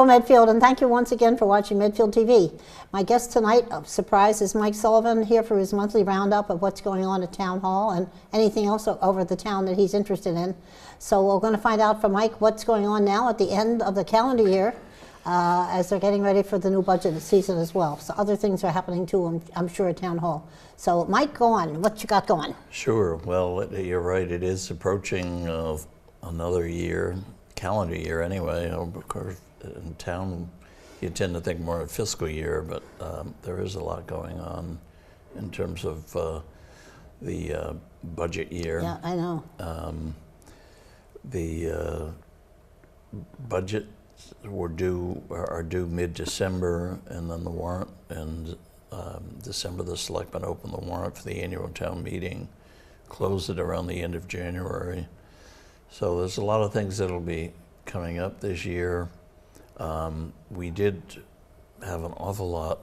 Hello, Medfield, and thank you once again for watching Medfield TV. My guest tonight, surprise, is Mike Sullivan, here for his monthly roundup of what's going on at Town Hall and anything else over the town that he's interested in. So we're going to find out from Mike what's going on now at the end of the calendar year as they're getting ready for the new budget season as well. So other things are happening too, I'm sure, at Town Hall. So Mike, go on. What you got going? Sure. Well, you're right. It is approaching another year, calendar year anyway. Of course, in town, you tend to think more of fiscal year, but there is a lot going on in terms of the budget year. Yeah, I know. The budgets are due mid-December, and then the warrant, and December the selectmen open the warrant for the annual town meeting, close it around the end of January. So there's a lot of things that'll be coming up this year. We did have an awful lot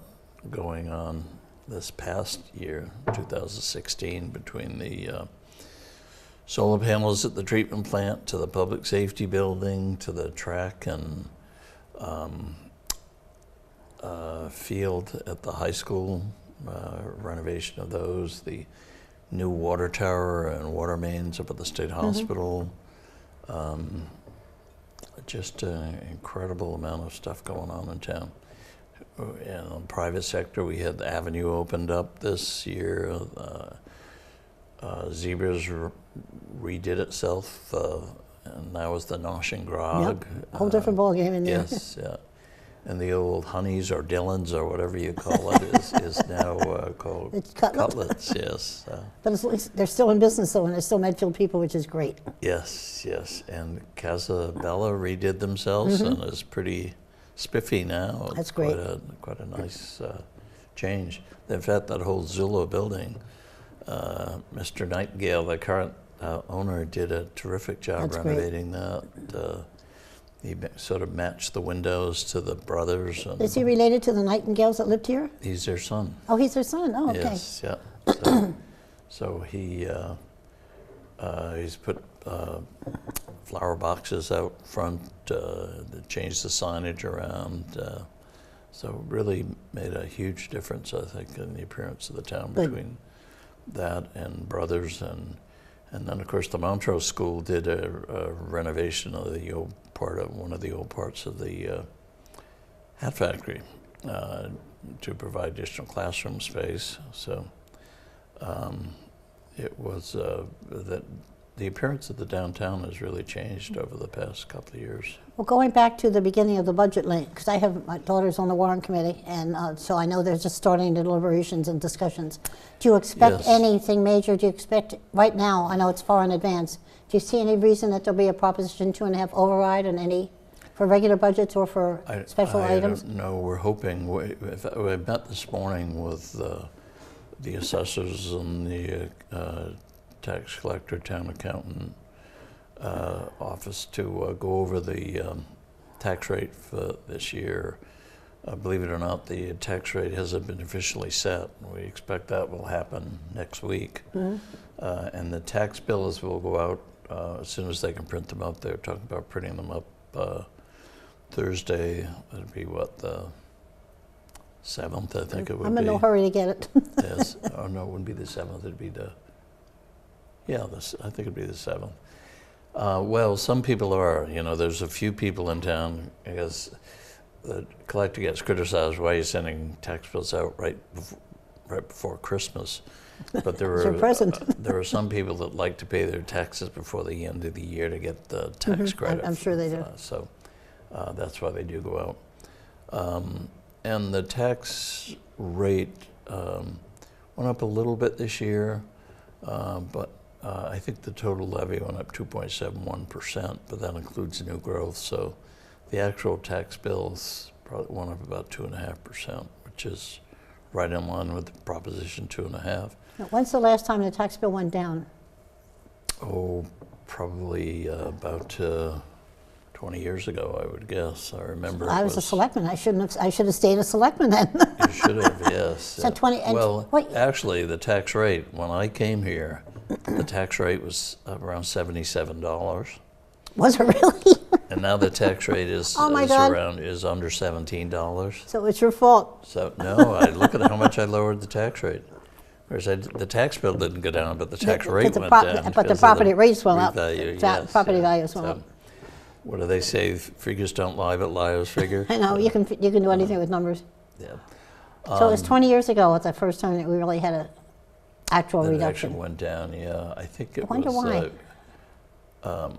going on this past year, 2016, between the solar panels at the treatment plant, to the public safety building, to the track and field at the high school, renovation of those, the new water tower and water mains up at the state hospital. Just an incredible amount of stuff going on in town. In the private sector, we had the Avenue opened up this year. Zebras redid itself, and that was the Nosh and Grog. Yep. Whole different ballgame in there. Yes, yeah. And the old Honeys or Dillons or whatever you call it is now called It's Cutlets, yes. But at least they're still in business, though, and they're still Medfield people, which is great. Yes, yes. And Casa Bella redid themselves and is pretty spiffy now. That's great. Quite a nice change. In fact, that whole Zula building, Mr. Nightingale, the current owner, did a terrific job renovating that. He sort of matched the windows to the brothers. And is he related to the Nightingales that lived here? he's their son. Oh, he's their son. Oh, okay. Yes, yeah. So he's put flower boxes out front, changed the signage around. So really made a huge difference, I think, in the appearance of the town between that and Brothers. And then, of course, the Montrose School did a renovation of the old one of the old parts of the hat factory to provide additional classroom space. So it was that the appearance of the downtown has really changed over the past couple of years. Well, going back to the beginning of the budget link, because I have my daughter's on the warrant committee, and so I know they're just starting the deliberations and discussions. Do you expect anything major? Do you expect, right now, I know it's far in advance, do you see any reason that there'll be a Proposition 2.5 override on any, for regular budgets or for special items? No, we're hoping. We met this morning with the assessors and the tax collector, town accountant office to go over the tax rate for this year. Believe it or not, the tax rate hasn't been officially set. We expect that will happen next week. And the tax bills will go out as soon as they can print them out. They're talking about printing them up Thursday. It'd be what, the 7th, I think it would be. I'm in no hurry to get it. Yes. Oh, no, it wouldn't be the 7th. It'd be the, I think it'd be the 7th. Well, some people are. You know, there's a few people in town, because the collector gets criticized, why are you sending tax bills out right before Christmas? But there are some people that like to pay their taxes before the end of the year to get the tax credit. I'm sure they do. So that's why they do go out. And the tax rate went up a little bit this year, but I think the total levy went up 2.71%, but that includes new growth. So the actual tax bills probably went up about 2.5%, which is right in line with the Proposition 2.5. Now, when's the last time the tax bill went down? Oh, probably about 20 years ago, I would guess. I remember. I was a selectman. I should have stayed a selectman then. You should have, yes. So 20. Well, actually, the tax rate when I came here, the tax rate was around $77. Was it really? And now the tax rate is, Oh my God. is under $17. So it's your fault. So no, I look at how much I lowered the tax rate. Whereas the tax bill didn't go down, but the tax rate went down. But the because of property rates went up. revalue, yes, Property yeah. values went So, up. what do they say? Figures don't lie, but liars figure. I know, you can do anything with numbers. Yeah. So it was 20 years ago, it's the first time that we really had a actual That reduction. actually went down. Yeah, I think it I wonder was. why.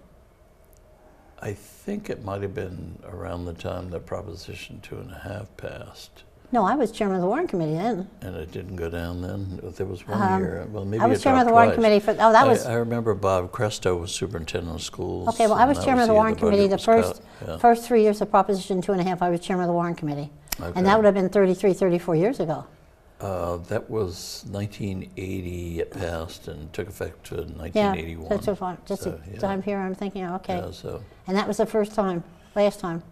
I think it might have been around the time that Proposition 2.5 passed, No, I was chairman of the Warrant Committee then. and it didn't go down then. There was one year. Well, maybe I was it chairman of the dropped Warrant twice. Committee for, oh, that was, I remember Bob Cresto was superintendent of schools. okay, well, I was and that chairman of the year Warrant Committee the budget was first, cut. Yeah. first 3 years of Proposition 2.5, I was chairman of the Warrant Committee. Okay. And that would have been 33, 34 years ago. That was 1980 it passed and took effect in Yeah, 1981. that's so fun. Just So, the yeah. time here, I'm thinking, okay. Yeah, so And that was the first time, last time.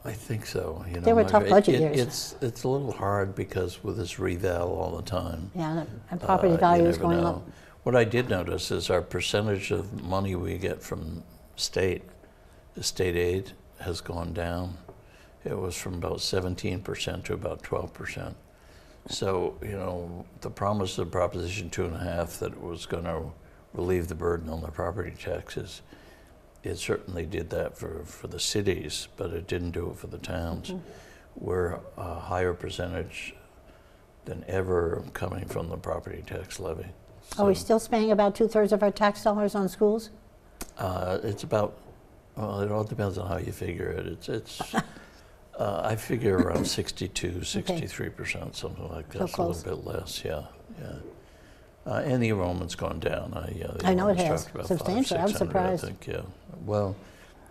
I think so. You know, They were tough budget years. It's a little hard because with this reval all the time. Yeah, and property you value is never going know. up. What I did notice is our percentage of money we get from state aid has gone down. It was from about 17% to about 12%. So, you know, the promise of Proposition 2.5 that it was going to relieve the burden on the property taxes, it certainly did that for the cities, but it didn't do it for the towns. We're a higher percentage than ever coming from the property tax levy. Are we So, still spending about 2/3 of our tax dollars on schools? it's about, well, it all depends on how you figure it. I figure around 62, 63%, something like that. So It's a close. little bit less, yeah. And the enrollment's gone down. The I know it enrollment's has, dropped about substantially. I'm 500, surprised. I think, yeah. Well,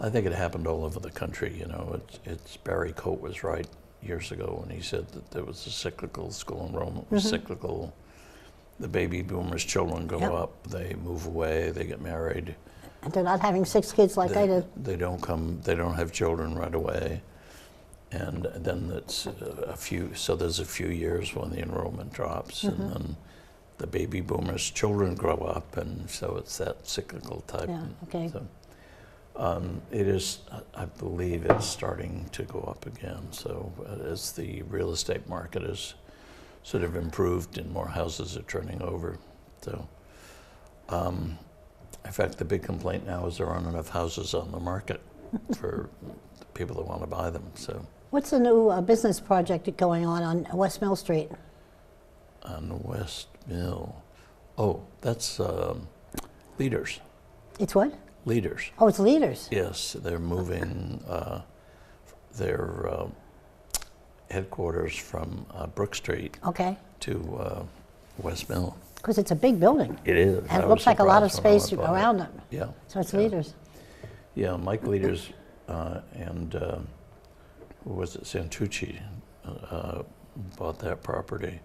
I think it happened all over the country, you know. It's Barry Coate was right years ago when he said that there was a cyclical, school enrollment was cyclical. The baby boomers' children go Yep. up, they move away, they get married. And they're not having 6 kids like I did. They don't have children right away. And then it's so there's a few years when the enrollment drops, and then the baby boomers' children grow up, and so it's that cyclical type. Yeah, okay. So, it is, I believe it's starting to go up again. So as the real estate market is sort of improved and more houses are turning over. So, in fact, the big complaint now is there aren't enough houses on the market for people that want to buy them. So What's the new business project going on West Mill Street? on West Mill, oh, that's Leaders. It's what? Leaders. Oh, it's Leaders. Yes, they're moving their headquarters from Brook Street Okay. to West Mill. Because it's a big building. It is. And I it was looks like a lot of surprised when I space went by around it. Yeah. So it's yeah. Leaders. Yeah, Mike Leaders and who was it, Santucci, bought that property,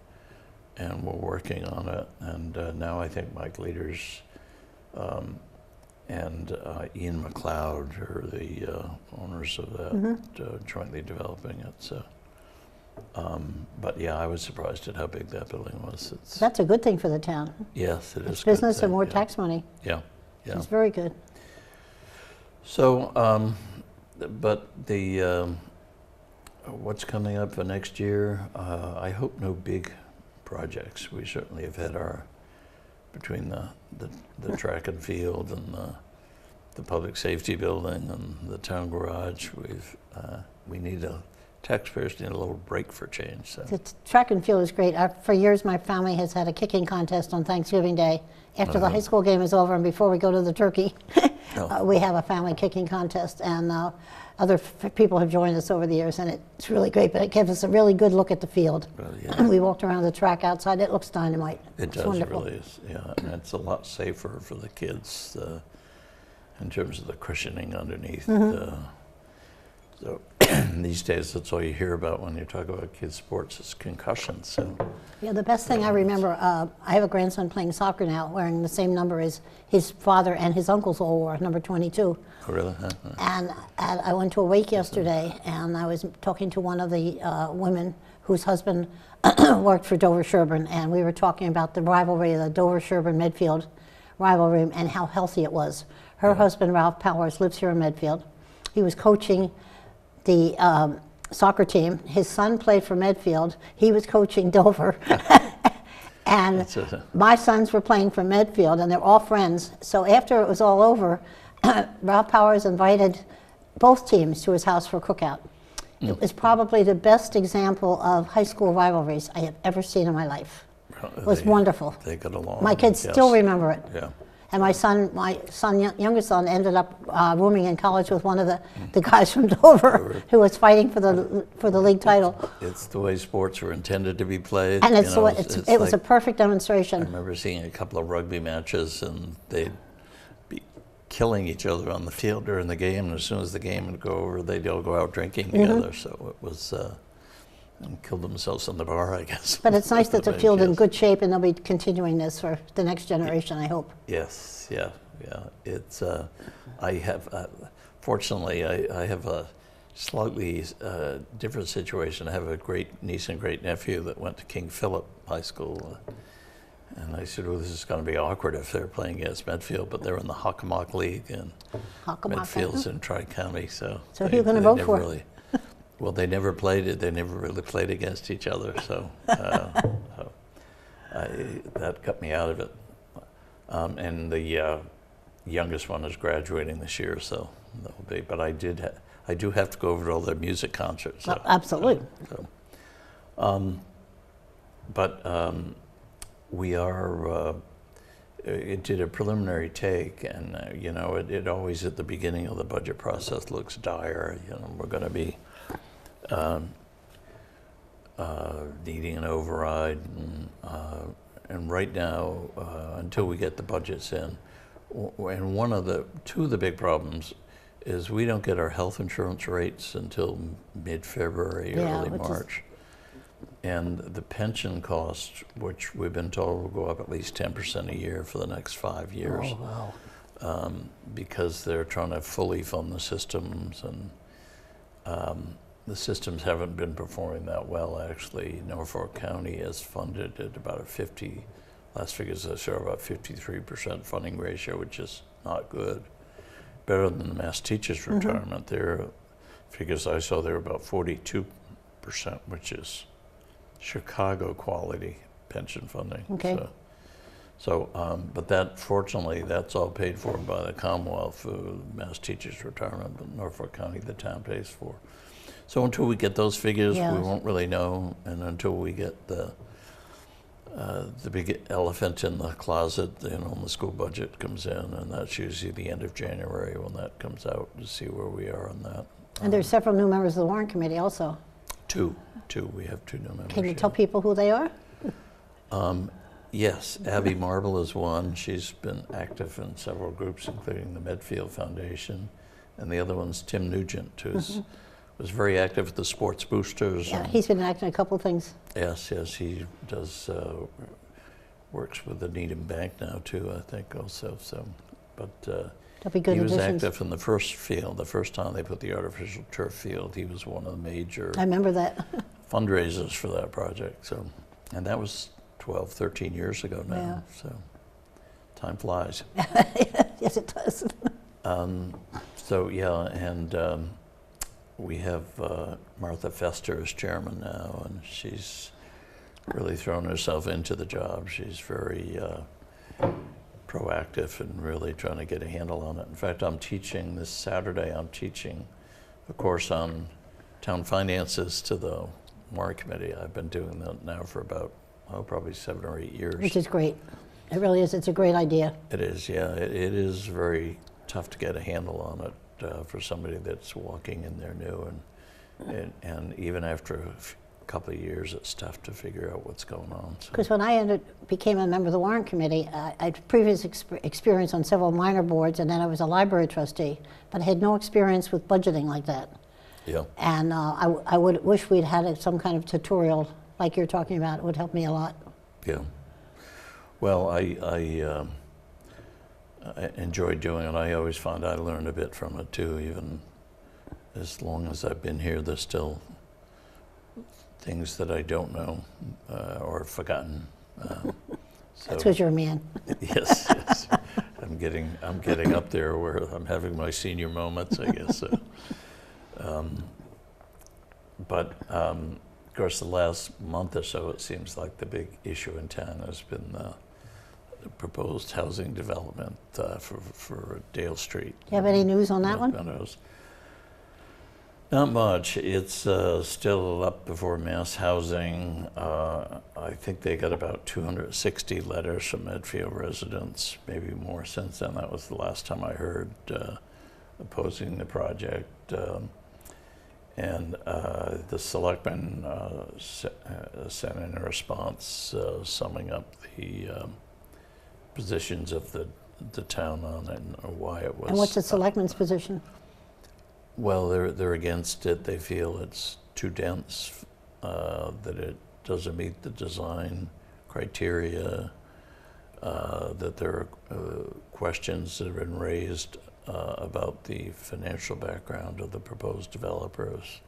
and we're working on it. And now I think Mike Leaders and Ian McLeod are the owners of that, jointly developing it. So, but yeah, I was surprised at how big that building was. That's a good thing for the town. Yes, it is. It's a good business thing, and more yeah. tax money. Yeah, yeah. It's very good. So, but the what's coming up for next year? I hope no big projects. We certainly have had our between the track and field and the public safety building and the town garage. We need taxpayers need a little break for change. So. The track and field is great. For years, my family has had a kicking contest on Thanksgiving Day. After the high school game is over and before we go to the turkey, we have a family kicking contest. And other people have joined us over the years, and it's really great. But it gives us a really good look at the field. Well, yeah. We walked around the track outside. It looks dynamite. It It's does, wonderful. it really is. Yeah, and it's a lot safer for the kids in terms of the cushioning underneath. So these days, that's all you hear about when you talk about kids' sports is concussions. So Yeah, the best thing I remember, I have a grandson playing soccer now, wearing the same number as his father and his uncles all wore, number 22. oh, really? Huh? And I went to a wake yesterday, and I was talking to one of the women whose husband worked for Dover Sherburne, and we were talking about the rivalry of the Dover Sherburne Medfield rivalry and how healthy it was Her husband, Ralph Powers, lives here in Medfield. He was coaching the soccer team. His son played for Medfield. He was coaching Dover. And my sons were playing for Medfield, and they're all friends. So after it was all over, Ralph Powers invited both teams to his house for a cookout. It was probably the best example of high school rivalries I have ever seen in my life. It was wonderful. They got along. My kids still remember it. Yeah. And my youngest son, ended up rooming in college with one of the guys from Dover who was fighting for the league title. It's the way sports were intended to be played. And it was a perfect demonstration. I remember seeing a couple of rugby matches, and they'd be killing each other on the field during the game, and as soon as the game would go over, they'd all go out drinking together. So it was, and killed themselves in the bar, I guess. But it's nice that the field's in good shape, and they'll be continuing this for the next generation, I hope. Yes, yeah. It's, I have, fortunately, I have a slightly different situation. I have a great niece and great nephew that went to King Philip High School. And I said, well, this is going to be awkward if they're playing against Medfield, but they're in the Hockomock League, and Medfield's in Tri-County, so who are you going to vote for? Really, well, they never played it. They never really played against each other, so that cut me out of it. And the youngest one is graduating this year, so that will be. But I do have to go over to all their music concerts. So, absolutely. We are. It did a preliminary take, and you know, it always at the beginning of the budget process looks dire. You know, we're going to be needing an override, and right now, until we get the budgets in, and two of the big problems is we don't get our health insurance rates until mid-February, early March. And the pension cost, which we've been told will go up at least 10% a year for the next 5 years, because they're trying to fully fund the systems, and the systems haven't been performing that well, actually. Norfolk County has funded at about last figures I saw, about 53% funding ratio, which is not good. Better than the Mass Teachers Retirement. Their figures I saw, they were about 42%, which is Chicago quality pension funding. Okay. But that, fortunately, that's all paid for by the Commonwealth, Mass Teachers Retirement, but Norfolk County, the town pays for. So until we get those figures, we won't really know, and until we get the big elephant in the closet, you know, when the school budget comes in, and that's usually the end of January when that comes out, to see where we are on that. And there's several new members of the Warrant Committee also. Two. We have two new members. Can you tell people who they are? Yes, Abby Marble is one. She's been active in several groups, including the Medfield Foundation, and the other one's Tim Nugent, who was very active with the Sports Boosters. Yeah, he's been acting in a couple of things. Yes, he does. Works with the Needham Bank now too, I think, also. So, but he was active in the first field. The first time they put the artificial turf field, he was one of the major. I remember that. Fundraisers for that project. So, and that was 12, 13 years ago now. Yeah. So, time flies. Yes, it does. So yeah, and we have Martha Fester as chairman now, and she's really thrown herself into the job. She's very proactive and really trying to get a handle on it. In fact, I'm teaching this Saturday, a course on town finances to the Warrant Committee. I've been doing that now for about, probably 7 or 8 years. Which is great. It really is. It's a great idea. It is, yeah. It is very tough to get a handle on it for somebody that's walking in there new. And even after a couple of years, it's tough to figure out what's going on. Because when I became a member of the Warrant Committee, I had previous experience on several minor boards, and then I was a library trustee, but I had no experience with budgeting like that. Yeah. And I would wish we'd had some kind of tutorial like you're talking about. It would help me a lot. Yeah. Well, I enjoyed doing it. I always find I learned a bit from it too. Even as long as I've been here, there's still things that I don't know or forgotten. That's because you're a man. Yes. I'm getting up there where I'm having my senior moments, I guess. So. Of course, the last month or so, it seems like the big issue in town has been the proposed housing development for Dale Street. Do you have any news on that one? Meadows. Not much. It's still up before mass housing. I think they got about 260 letters from Medfield residents, maybe more since then. That was the last time I heard, opposing the project. And the selectmen sent in a response summing up the positions of the town on it and why it was. And what's the selectmen's position? Well, they're against it. They feel it's too dense, that it doesn't meet the design criteria, that there are questions that have been raised about the financial background of the proposed developers.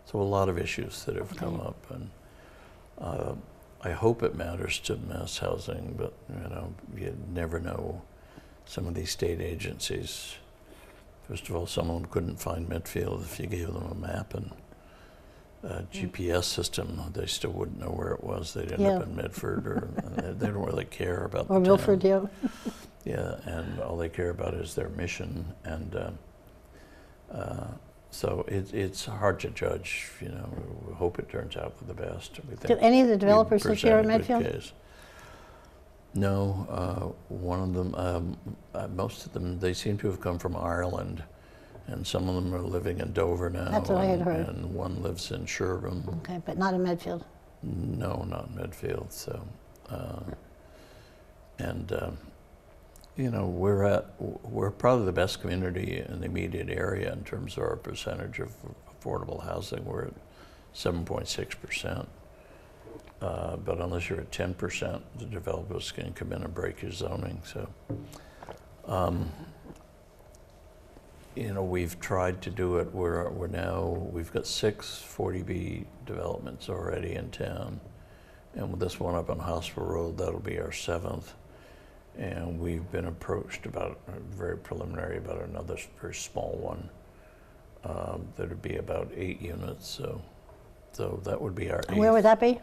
So a lot of issues that have come up, and I hope it matters to mass housing, but you never know. Some of these state agencies, first of all, some of them couldn't find Medfield if you gave them a map and a GPS system. They still wouldn't know where it was. They'd end up in Medford, or they don't really care about or the Milford, town. Yeah, and all they care about is their mission, and so it's hard to judge. We hope it turns out for the best. We think do any of the developers live here in present a good Medfield? case. No, one of them, most of them, they seem to have come from Ireland, and some of them are living in Dover now. That's what I had heard. And one lives in Sherburne. Okay, but not in Medfield. No, not in Medfield. So, we're probably the best community in the immediate area in terms of our percentage of affordable housing. We're at 7.6%. But unless you're at 10%, the developers can come in and break your zoning. So, we've tried to do it. We've got 6 40B developments already in town, and with this one up on Hospital Road, that'll be our 7th. And we've been approached about very preliminary about another very small one that would be about 8 units. So that would be our 8th. And where would that be?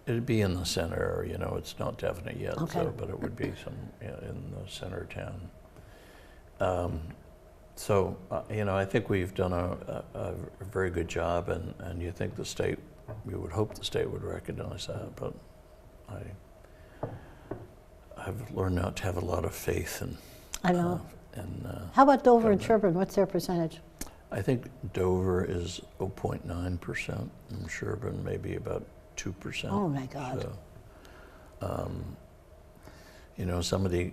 It'd be in the center. It's not definite yet. Okay. But it would be in the center of town. I think we've done a very good job, and you think you would hope the state would recognize that, but I've learned not to have a lot of faith in. I know. How about Dover and government. Sherburne? What's their percentage? I think Dover is 0.9%, and Sherburne maybe about 2%. Oh my God. So, somebody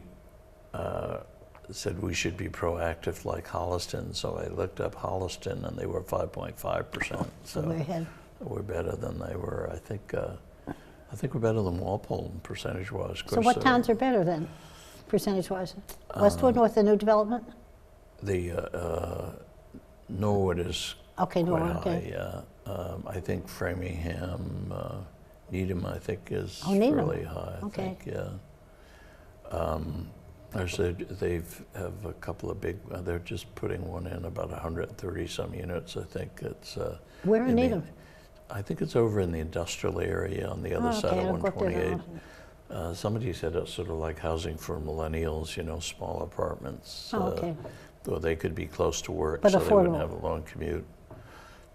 said we should be proactive like Holliston, so I looked up Holliston, and they were 5.5%. So we're ahead. We're better than they were. I think we're better than Walpole percentage-wise. So what towns are better then, percentage-wise? Westwood with the new development? The Norwood is Okay, quite Norwood, high. okay. Yeah, I think Framingham, Needham, I think is Needham. fairly high. I Okay. think, yeah. Actually, they have a couple of big. They're just putting one in about 130 some units. I think it's. Where in Needham? I think it's over in the industrial area on the other side of I'll go up there 128. Somebody said it's sort of like housing for millennials, small apartments. Okay. Though they could be close to work, But so they wouldn't affordable. have a long commute.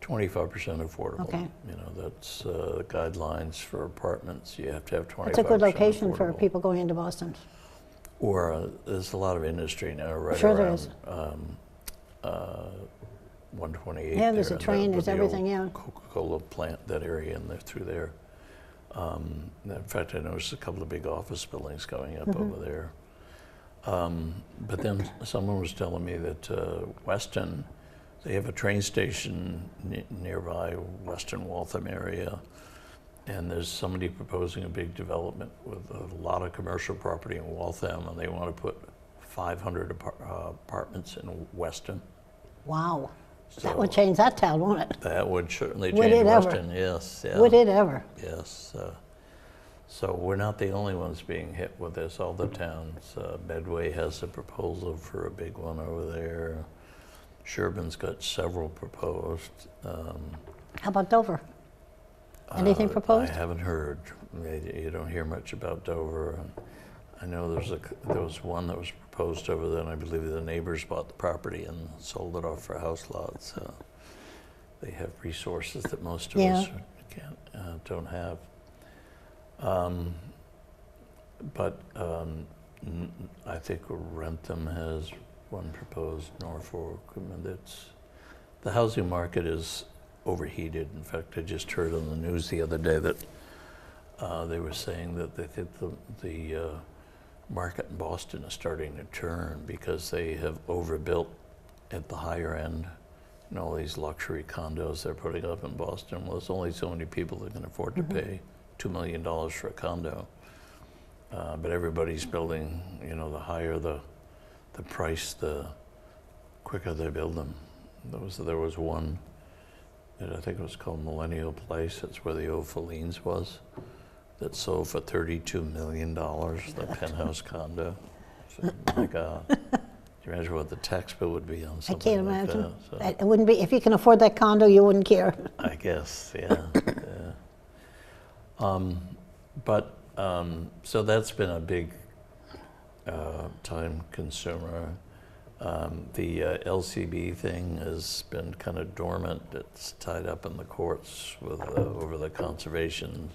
25% affordable. Okay. That's guidelines for apartments. You have to have 25%. It's a good location for affordable. people going into Boston. Or there's a lot of industry now right Sure there around is. 128. Yeah, there's a there, train, with there's the old everything, yeah. Coca-Cola plant, that area in there, through there. In fact, I noticed a couple of big office buildings going up Mm-hmm. over there. But then someone was telling me that Weston, they have a train station nearby Weston Waltham area, and there's somebody proposing a big development with a lot of commercial property in Waltham, and they want to put 500 apartments in Weston. Wow. So That would change that town, won't it? that would certainly Would change it ever? Weston, yes. Yeah. Would it ever? Yes. So we're not the only ones being hit with this. All the towns, Medway has a proposal for a big one over there. Sherburne's got several proposed. How about Dover? Anything proposed? I haven't heard. You don't hear much about Dover. I know there was one that was proposed over there, and I believe the neighbors bought the property and sold it off for house lots. So they have resources that most of us don't have. But I think Rentham has one proposed, Norfolk. I mean, the housing market is overheated. In fact, I just heard on the news the other day that they were saying that they think the market in Boston is starting to turn because they have overbuilt at the higher end. You know, all these luxury condos they're putting up in Boston. Well, there's only so many people that can afford to pay $2 million for a condo. But everybody's building, you know, the higher the price, the quicker they build them. There was one that I think it was called Millennial Place. That's where the O'Fallines was. That sold for $32 million, the penthouse condo. So, my God. Can you imagine what the tax bill would be on something like that? I can't imagine. So, it wouldn't be, if you can afford that condo, you wouldn't care. I guess, yeah. So that's been a big time consumer. The LCB thing has been kind of dormant. It's tied up in the courts with over the conservation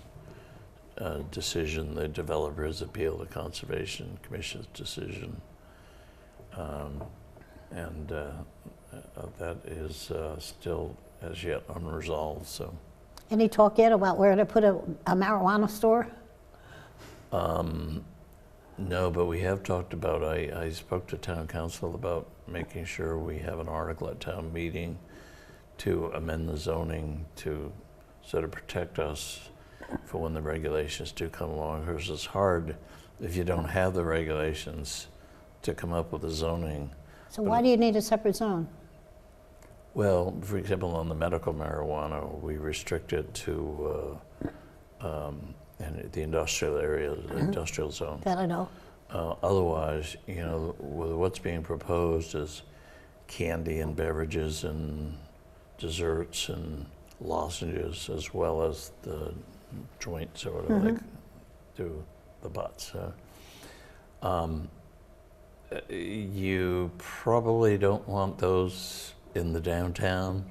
decision. The developers appealed the Conservation Commission's decision. That is still as yet unresolved. So, any talk yet about where to put a marijuana store? No, but we have talked about, I spoke to town council about making sure we have an article at town meeting to amend the zoning to sort of protect us for when the regulations do come along. Because it's hard if you don't have the regulations to come up with a zoning. So why do you need a separate zone? Well, for example, on the medical marijuana, we restrict it to and the industrial area, the industrial zone. That I know. Otherwise, you know, what's being proposed is candy and beverages and desserts and lozenges, as well as the joints or whatever they do, the butts. You probably don't want those in the downtown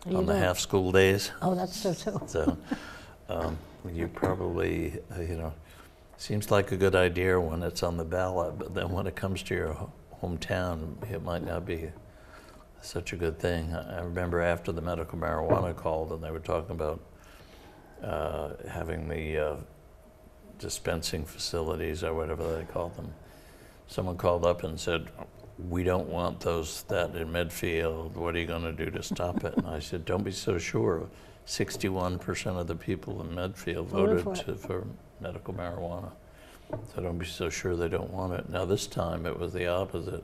on the half school days. Oh, that's so too. So you probably, you know, seems like a good idea when it's on the ballot, but then when it comes to your hometown, it might not be such a good thing. I remember after the medical marijuana called and they were talking about having the dispensing facilities or whatever they call them. Someone called up and said, "We don't want that in Medfield. What are you going to do to stop it?" And I said, "Don't be so sure. 61% of the people in Medfield voted for medical marijuana. So don't be so sure they don't want it." Now this time it was the opposite.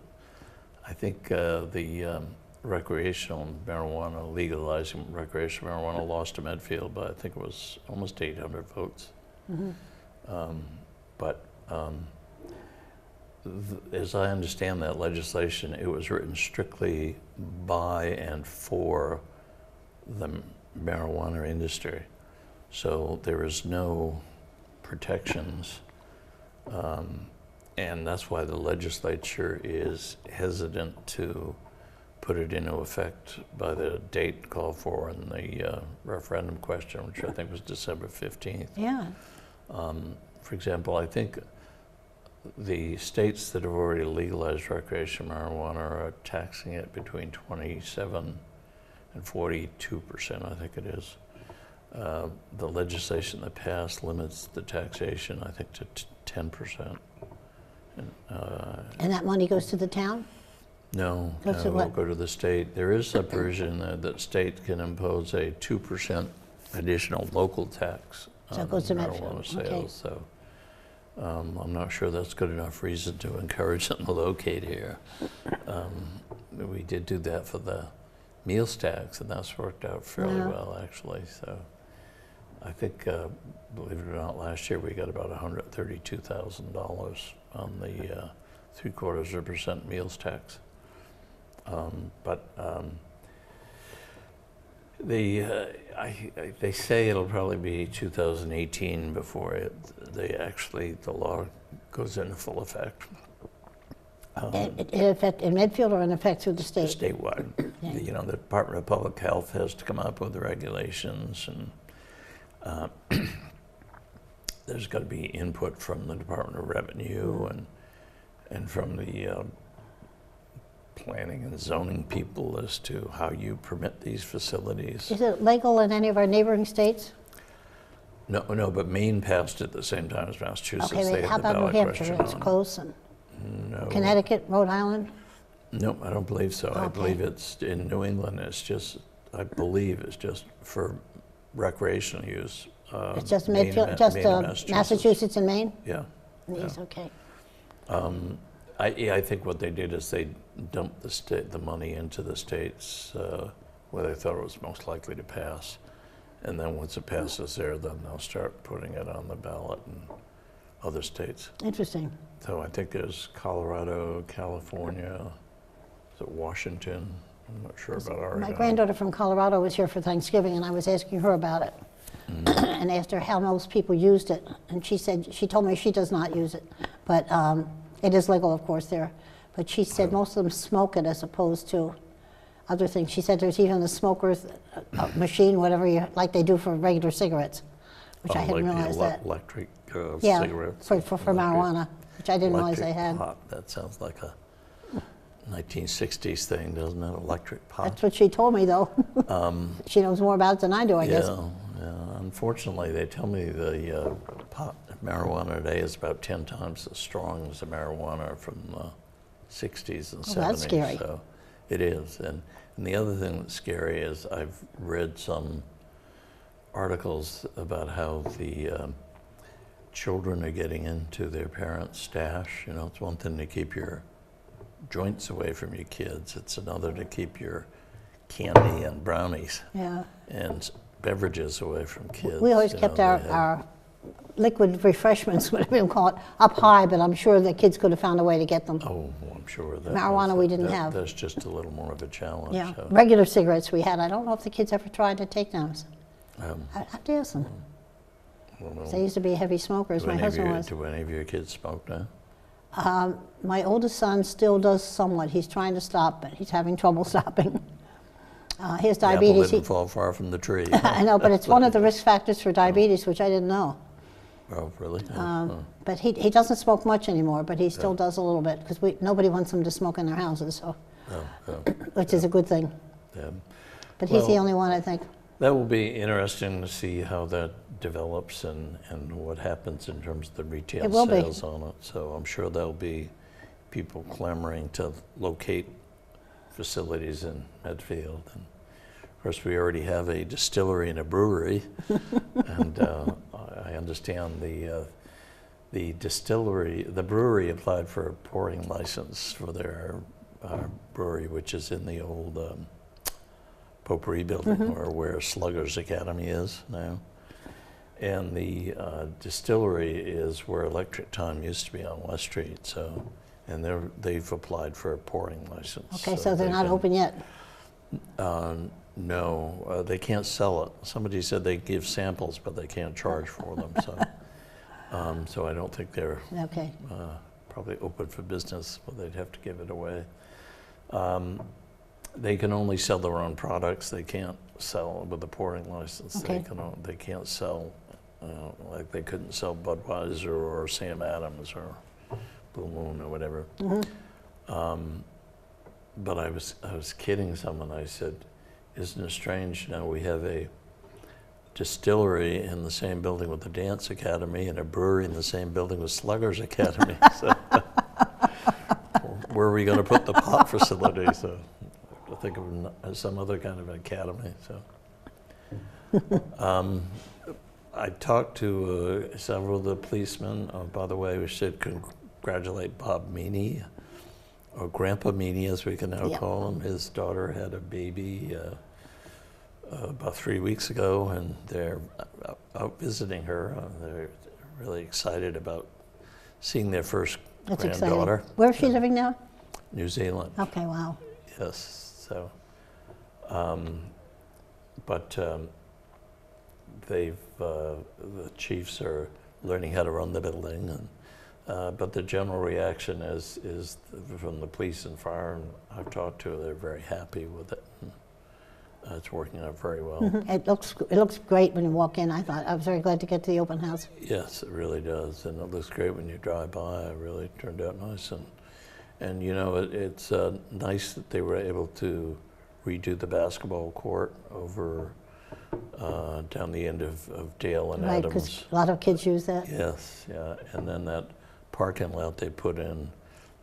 I think the recreational marijuana, legalizing recreational marijuana lost to Medfield by I think it was almost 800 votes. As I understand that legislation, it was written strictly by and for the marijuana industry. So there is no protections. And that's why the legislature is hesitant to put it into effect by the date called for in the referendum question, which I think was December 15th. Yeah. For example, I think the states that have already legalized recreational marijuana are taxing it between 27 and 42%, I think it is. The legislation that passed limits the taxation, I think, to 10%. And that money goes to the town? No, it won't go to the state. There is a provision that state can impose a 2% additional local tax on marijuana sales. Okay. So I'm not sure that's good enough reason to encourage them to locate here. We did do that for the meals tax, and that's worked out fairly well, actually. So I think, believe it or not, last year we got about $132,000 on the 0.75% meals tax. They say it'll probably be 2018 before the law goes into full effect. In effect in Medfield or in effect through the state? Statewide. Yeah. You know, the Department of Public Health has to come up with the regulations, and there's got to be input from the Department of Revenue and from the planning and zoning people as to how you permit these facilities. Is it legal in any of our neighboring states? No, but Maine passed it at the same time as Massachusetts. Okay, They wait, had how the about New ballot Hampshire? question It's on. close. And No. Connecticut, Rhode Island? No, I don't believe so. I Okay. believe it's in New England. I believe it's just for recreational use. It's just Maine Medfield, and just Massachusetts. and Maine? Yeah. Yes, okay. I think what they did is they dumped the money into the states where they thought it was most likely to pass. And then once it passes there, then they'll start putting it on the ballot in other states. Interesting. So I think there's Colorado, California, is it Washington? I'm not sure about Oregon. My granddaughter from Colorado was here for Thanksgiving, and I was asking her about it. And asked her how most people used it. And she told me she does not use it. But it is legal, of course, there. But she said most of them smoke it as opposed to other things. She said there's even a smoker's machine, whatever like they do for regular cigarettes, which I hadn't like realized the that. electric Yeah, cigarettes. for electric- marijuana, which I didn't realize they electric had. pot. That sounds like a 1960s thing, doesn't it? Electric pot. That's what she told me, though. She knows more about it than I do, I guess. Yeah. Unfortunately, they tell me the pot marijuana today is about 10 times as strong as the marijuana from the 60s and 70s. Oh, that's scary. So it is. And the other thing that's scary is I've read some articles about how the children are getting into their parents' stash. You know, it's one thing to keep your joints away from your kids. It's another to keep your candy and brownies Yeah. and beverages away from kids. We always You kept know, they our liquid refreshments, whatever you call it, up high, but I'm sure the kids could have found a way to get them. Oh, well, I'm sure that Marijuana we didn't have. That's just a little more of a challenge. Yeah, So, regular cigarettes we had. I don't know if the kids ever tried to take them. I have to ask them. I don't know. They used to be heavy smokers. My husband was. Do any of your kids smoke now? My oldest son still does somewhat. He's trying to stop, but he's having trouble stopping. He has The apple diabetes. didn't fall far from the tree. I know, but it's one of the risk factors for diabetes, which I didn't know. Oh, really? Oh. But he doesn't smoke much anymore, but he still does a little bit because nobody wants him to smoke in their houses, so which is a good thing. Yeah. But he's the Well, only one, I think. That will be interesting to see how that develops and what happens in terms of the retail It will be. sales on it. So I'm sure there'll be people clamoring to locate facilities in Medfield. And of course, we already have a distillery and a brewery, and I understand the brewery applied for a pouring license for their brewery, which is in the old Potpourri building, or where Sluggers Academy is now. And the distillery is where Electric Time used to be on West Street. So, and they've applied for a pouring license. Okay, so they're they not can- open yet. No, they can't sell it. Somebody said they give samples, but they can't charge for them. So, so I don't think they're Okay. probably open for business, but they'd have to give it away. They can only sell their own products. They can't sell with a pouring license. Okay. They can't sell, like they couldn't sell Budweiser or Sam Adams or Blue Moon or whatever. But I was kidding someone. I said, "Isn't it strange? Now we have a distillery in the same building with the Dance Academy and a brewery in the same building with Sluggers Academy. So where are we going to put the pot facility?" So I think of some other kind of academy. So I talked to several of the policemen. By the way, we should congratulate Bob Meany, or Grandpa Meany, as we can now Yeah. call him. His daughter had a baby about 3 weeks ago, and they're out visiting her. They're really excited about seeing their first That's granddaughter. exciting. Where is she living now? New Zealand. Okay, wow. Yes. So, but the chiefs are learning how to run the building, and but the general reaction is from the police and fire, and I've talked to, they're very happy with it. And, it's working out very well. It looks great when you walk in. I was very glad to get to the open house. Yes, it really does, and it looks great when you drive by. It really turned out nice, and you know, it's nice that they were able to redo the basketball court over down the end of Dale and Right, Adams. because a lot of kids use that. Yes, yeah, and then that parking lot they put in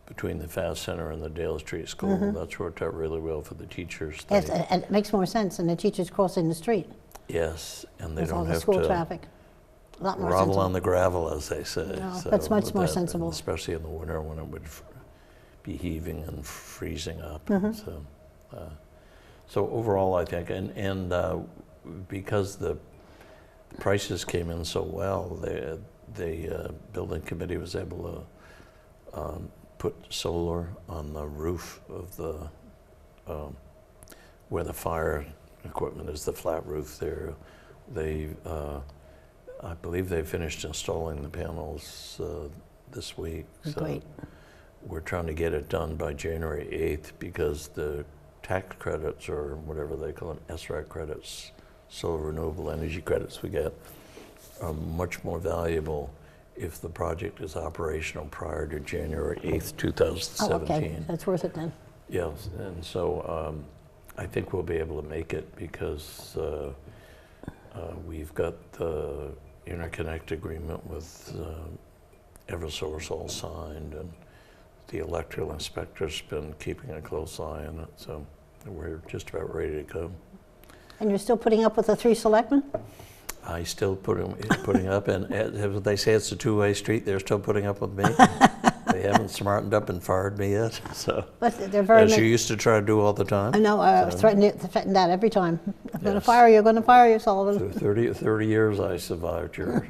between the Fast Center and the Dale Street School, that's worked out really well for the teachers. Yes, and it makes more sense than the teachers crossing the street. Yes, and they With all don't the have school to traffic. A lot more grovel sensible. on the gravel, as they say. No, So that's much with more that, sensible. especially in the winter when it would be heaving and freezing up. So overall, I think, and because the prices came in so well, the building committee was able to put solar on the roof of the where the fire equipment is, the flat roof there. I believe they finished installing the panels this week. So Great. we're trying to get it done by January 8th because the tax credits, or whatever they call them, SREC credits, solar renewable energy credits we get, are much more valuable if the project is operational prior to January 8th, 2017. Oh, okay, that's worth it then. Yes, and so I think we'll be able to make it because we've got the interconnect agreement with Eversource all signed, and the electrical inspector's been keeping a close eye on it, so we're just about ready to go. And you're still putting up with the 3 selectmen? I still putting up, and as they say it's a two-way street, they're still putting up with me. They haven't smartened up and fired me yet. So, But they're very as you used to try to do all the time. I know, I threaten that every time. I'm going to Yes. fire you, I'm going to fire you, Sullivan. For 30 years, I survived your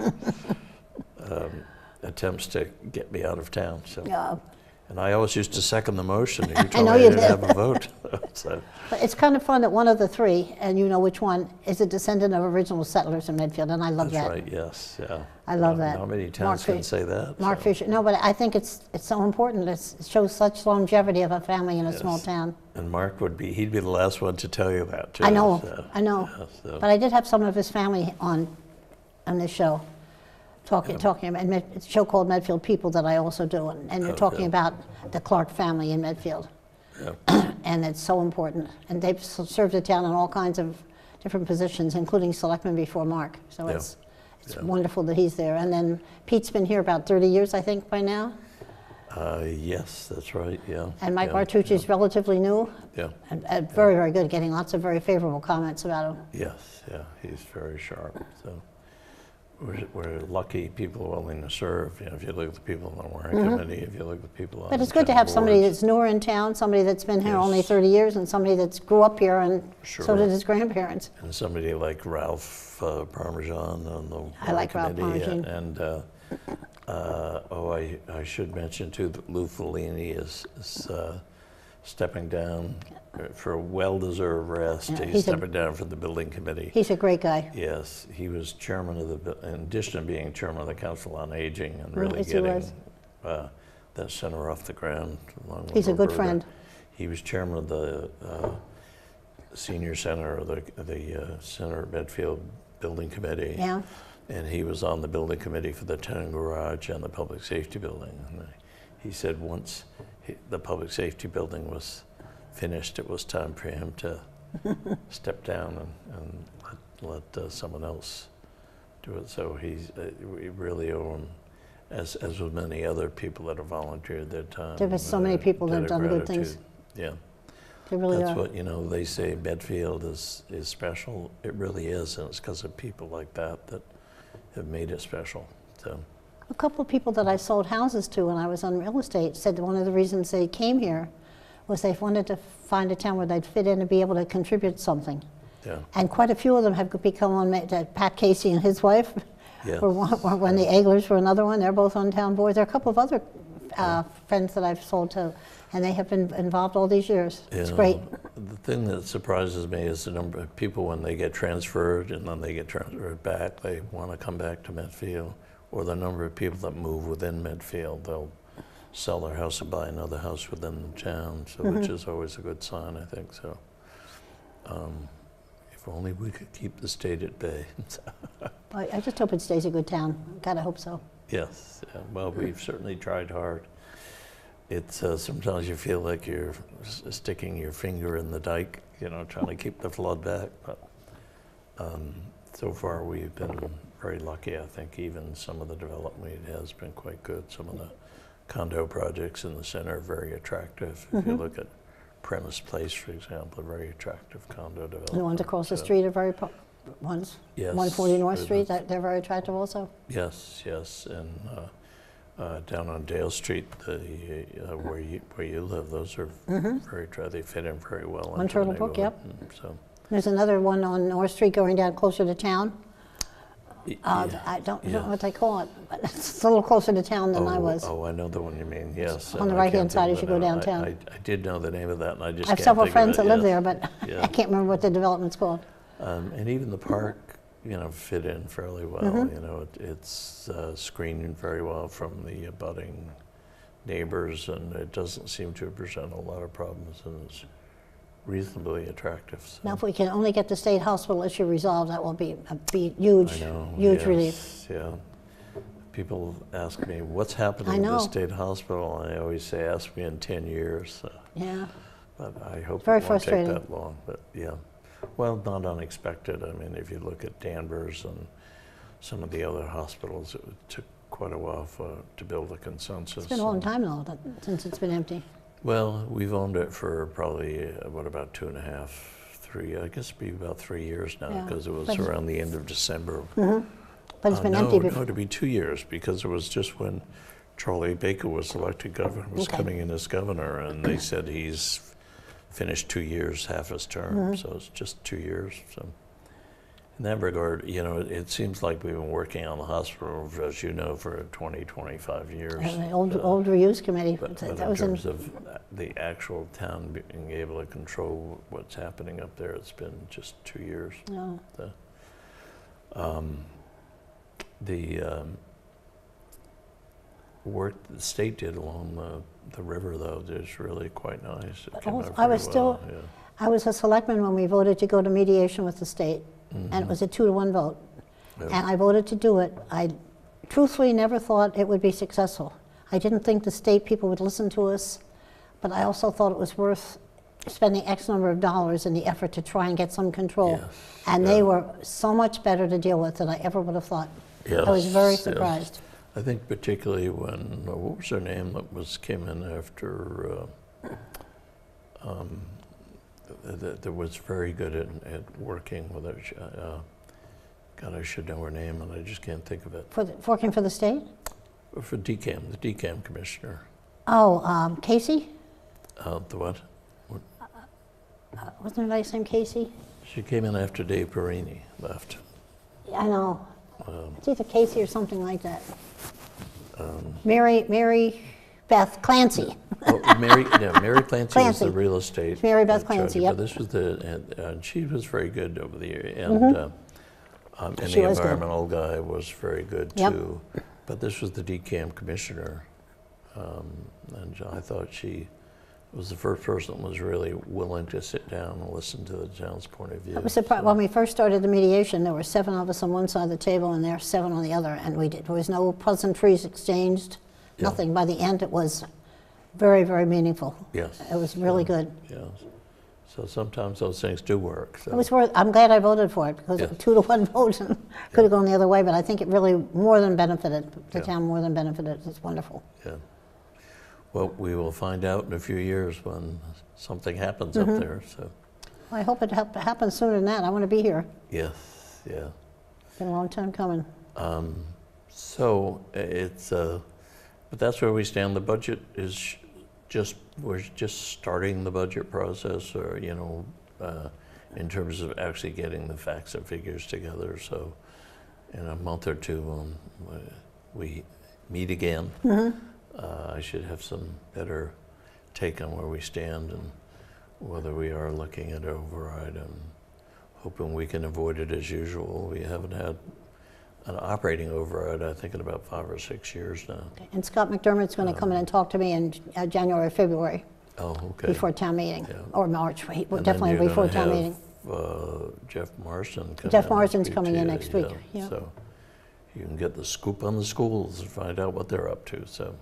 attempts to get me out of town. So, Yeah. and I always used to second the motion. And you I told know me I you didn't did. have a vote. So, But it's kind of fun that one of the 3, and you know which one, is a descendant of original settlers in Medfield, and I love that's that. right. Yes. Yeah. I love that. Not many Mark towns can Fisher- say that. Mark so. Fisher, no, but I think it's so important. It shows such longevity of a family in a small Yes. town. And Mark he'd be the last one to tell you that, too. I know, So, I know. yeah, so- But I did have some of his family on this show, talking about, and it's a show called Medfield People that I also do, and you're talking yeah. about the Clark family in Medfield. Yeah. And it's so important. And they've served the town in all kinds of different positions, including selectman before Mark. So Yeah. it's Yeah. wonderful that he's there. And then Pete's been here about 30 years, I think, by now. Yes, that's right. Yeah. And Mike yeah, Martucci's relatively new, Yeah. and very, very good, getting lots of very favorable comments about him. Yes. Yeah. He's very sharp. So we're lucky people are willing to serve. You know, if you look at the people on the warrant committee, if you look at the people on But it's the good to town have somebody boards. that's newer in town, somebody that's been here only Yes. 30 years, and somebody that's grew up here, and so Sure. did his grandparents. And somebody like Ralph Parmesan on the I like Ralph committee, Parmesan. and I should mention too that Lou Fellini is stepping down for a well-deserved rest. Yeah, He's he's a- stepping down from the building committee. He's a great guy. Yes, he was chairman of in addition to being chairman of the Council on Aging and really yes, he getting was. that center off the ground. Along with He's a good Roberta. friend. He was chairman of the senior center, or the Center at Medfield Building Committee. Yeah. And he was on the building committee for the town garage and the public safety building. And he said once the public safety building was finished, it was time for him to step down and let someone else do it. So we really owe him, as with many other people that have volunteered their time. There are so many people that have debt of done good things. gratitude. Yeah. They really That's are. what, they say Medfield is special. It really is, and it's because of people like that have made it special. So, A couple of people that I sold houses to when I was on real estate said that one of the reasons they came here was they wanted to find a town where they'd fit in and be able to contribute something. Yeah. And quite a few of them have become on, Pat Casey and his wife Yes. were one, the Eglers were another one. They're both on town boards. There are a couple of other friends that I've sold to, and they have been involved all these years. It's great. The thing that surprises me is the number of people when they get transferred and then they get transferred back, they want to come back to Medfield, or the number of people that move within Medfield. They'll sell their house and buy another house within the town, so which is always a good sign, I think. So, if only we could keep the state at bay. I just hope it stays a good town. God, I hope so. Yes, yeah. Well, we've certainly tried hard. It's sometimes you feel like you're sticking your finger in the dike, you know, trying to keep the flood back. But so far, we've been very lucky. I think even some of the development has been quite good. Some of the condo projects in the center are very attractive. If you look at Prentice Place, for example, a very attractive condo development. And the ones across the street are very ones. Yes. 140 North Street, they're very attractive also. Yes, yes, and down on Dale Street, where you live, those are very they fit in very well. On into the Turtle Brook, yep. neighborhood. So, There's another one on North Street going down closer to town. yeah, I don't yeah. know what they call it, but it's a little closer to town than I was. Oh, I know the one you mean. Yes. On the and I right-hand can't side think as of you go the name. downtown. I did know the name of that, and I just I have can't several think friends of that it. live there, Yes. but Yeah. I can't remember what the development's called. And even the park, you know, fit in fairly well. You know, it's screened very well from the abutting neighbors, and it doesn't seem to present a lot of problems, and it's reasonably attractive. So. Now, if we can only get the state hospital issue resolved, that will be a huge, I know, huge yes, relief. Yeah. People ask me, what's happening I in the know. state hospital? And I always say, ask me in 10 years. Yeah. But I hope Very it won't frustrating. take that long. But yeah, well, not unexpected. I mean, if you look at Danvers and some of the other hospitals, it took quite a while to build a consensus. It's been a long time, though, since it's been empty. Well, we've owned it for probably, about 2.5, 3, I guess it'd be about 3 years now, Yeah. because it was But- around the end of December. But it's been no, empty No, before. it'd be 2 years, because it was just when Charlie Baker was elected governor, was Okay. coming in as governor, and they said he's finished 2 years, half his term, so it's just 2 years. So in that regard, you know, it seems like we've been working on the hospital, as you know, for 20, 25 years. And the old reuse committee, But that in was in, terms of the actual town being able to control what's happening up there, it's been just 2 years. no. The work the state did along the river, though, is really quite nice. It came out I very was still, well, yeah. I was a selectman when we voted to go to mediation with the state, and it was a 2-to-1 vote. Yeah. And I voted to do it. I truthfully never thought it would be successful. I didn't think the state people would listen to us, but I also thought it was worth spending X number of dollars in the effort to try and get some control. Yes, And yeah. they were so much better to deal with than I ever would have thought. I was very Yes, yes. surprised. I think particularly when, what was her name that came in after, that was very good at working with her. God, I should know her name, and I just can't think of it. Working for the state? For DCAM, the DCAM commissioner. Oh, Casey? The what? Wasn't her last name Casey? She came in after Dave Perini left. I know. It's either Casey or something like that. Mary Beth Clancy. Mary Clancy was Clancy. the real estate. Mary Beth judge, Clancy, yep. But this was and she was very good over the year. And She the was good. environmental guy was very good Yep. too. But this was the DCAM commissioner. And I thought she was the first person that was really willing to sit down and listen to the town's point of view. I was surprised. When we first started the mediation, there were 7 of us on one side of the table and there were 7 on the other, and there was no pleasantries exchanged, Yeah. nothing. By the end, it was very, very meaningful. Yes. It was really good. Yes. So sometimes those things do work. So. It was worth. I'm glad I voted for it because Yeah. it was 2-to-1 vote and could have gone the other way. But I think it really more than benefited the Yeah. town. More than benefited. It's wonderful. Yeah. Well, we will find out in a few years when something happens Mm-hmm. up there. So, I hope it happens sooner than that. I want to be here. yes, yeah. It's been a long time coming. So it's, but that's where we stand. The budget is we're just starting the budget process, or in terms of actually getting the facts and figures together. So in a month or two, we meet again. I should have some better take on where we stand and whether we are looking at override. I'm hoping we can avoid it as usual. We haven't had an operating override, I think, in about 5 or 6 years now. Okay. And Scott McDermott's going to come in and talk to me in January, February. Oh, okay. Before town meeting, Yeah. or March, And definitely then you're before gonna town have, meeting. Jeff Marston come Jeff in Marston's speak coming to in you, next week, yeah. So you can get the scoop on the schools and find out what they're up to. So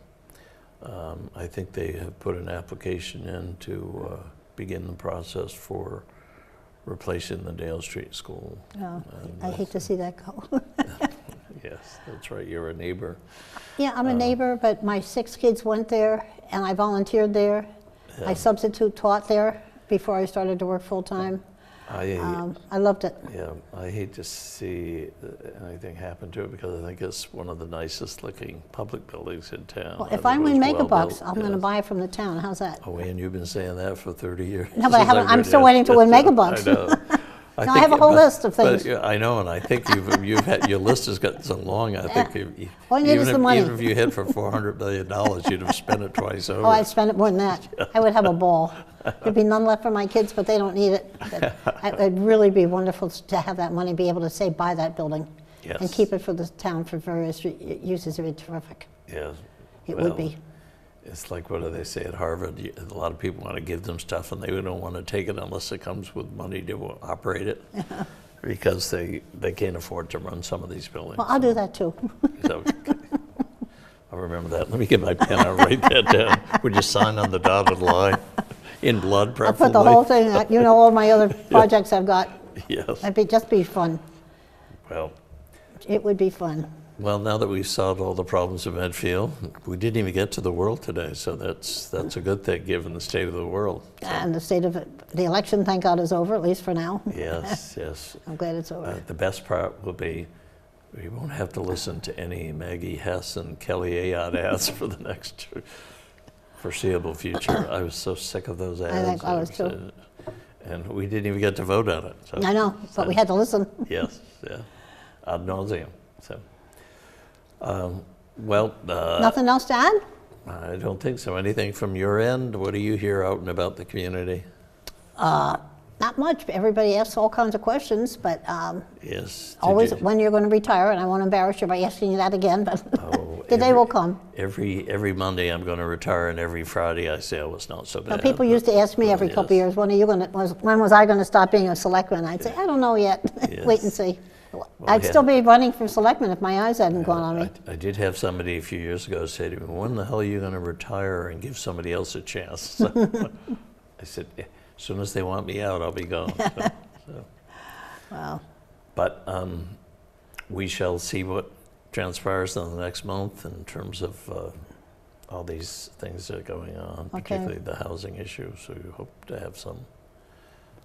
I think they have put an application in to begin the process for replacing the Dale Street School. Oh, And I hate to see that go. Yes, that's right. You're a neighbor. Yeah, I'm a neighbor, but my 6 kids went there, and I volunteered there. Yeah. I substitute taught there before I started to work full-time. I loved it. Yeah, I hate to see anything happen to it because I think it's one of the nicest looking public buildings in town. Well, if I I think it win was Megabucks, well-built, I'm going to yes. buy it from the town. How's that? Oh, and you've been saying that for 30 years. No, but I since haven't- I've I'm been still here. waiting to win Megabucks. I know. No, I have a whole list of things. Yeah, I know, and I think you've had, your list has gotten so long. I think All you need is the money. even if you hit for $400 million, you'd have spent it twice over. Oh, I'd spend it more than that. I would have a ball. There'd be none left for my kids, but they don't need it. But it'd really be wonderful to have that money, be able to say, buy that building. Yes. And keep it for the town for various uses. It would be terrific. Yes. It Well, would be. It's like, what do they say at Harvard? A lot of people want to give them stuff and they don't want to take it unless it comes with money to operate it because they can't afford to run some of these buildings. Well, I'll do that too. So, I'll remember that. Let me get my pen. I'll write that down. Would you sign on the dotted line? In blood, I'll preferably. put the whole thing, you know, all my other projects I've got. Yes. It'd just be fun. Well, It would be fun. now that we've solved all the problems of Medfield, we didn't even get to the world today, so that's a good thing given the state of the world. So, And the state of the election, thank God, is over, at least for now. yes, yes. I'm glad it's over. The best part will be we won't have to listen to any Maggie Hess and Kelly Ayotte ads for the next foreseeable future. I was so sick of those ads. I think I was too. And we didn't even get to vote on it. So, I know, but we had to listen. Yes, yeah, ad nauseum. So, well, Nothing else to add? I don't think so. Anything from your end? What do you hear out and about the community? Not much. Everybody asks all kinds of questions, but Yes. did always you- when you're going to retire, and I won't embarrass you by asking you that again, but Oh, the day will come. Every Monday I'm going to retire, and every Friday I say, oh, it's not so Now, bad. people used to ask me every couple of yes. years, when was I going to stop being a selectman? I'd say, I don't know yet. Wait and Yes. see. I I'd still be running for selectman if my eyes hadn't gone on me. I did have somebody a few years ago say to me, when the hell are you going to retire and give somebody else a chance? So I said, as soon as they want me out, I'll be gone. So. Wow. But we shall see what transpires in the next month in terms of all these things that are going on, Okay. particularly the housing issue. So we hope to have some.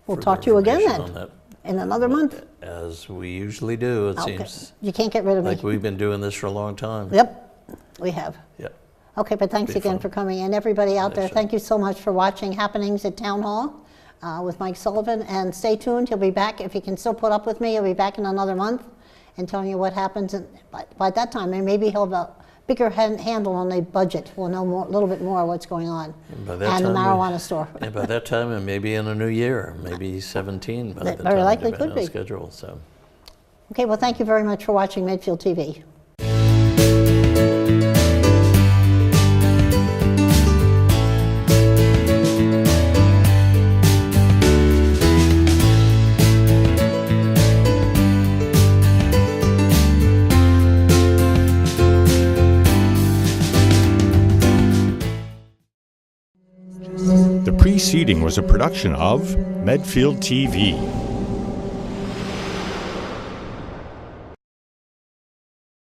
We'll further talk to you again information then, on that, in another month. as we usually do. It Okay. seems You can't get rid of me. like we've been doing this for a long time. Yep, we have. Yep. Okay, but thanks Be again fun. for coming, and everybody out there, Thanks, thank you so much for watching Happenings at Town Hall with Mike Sullivan, and stay tuned, he'll be back, if he can still put up with me, he'll be back in another month and telling you what happens, and by that time, and maybe he'll have a bigger handle on the budget, we'll know a little bit more what's going on, by that and the time marijuana store. And by that time, and maybe in a new year, maybe 17 by That the very time, likely depending could on be. schedule. So. Okay, well, thank you very much for watching Medfield TV. The preceding was a production of Medfield TV.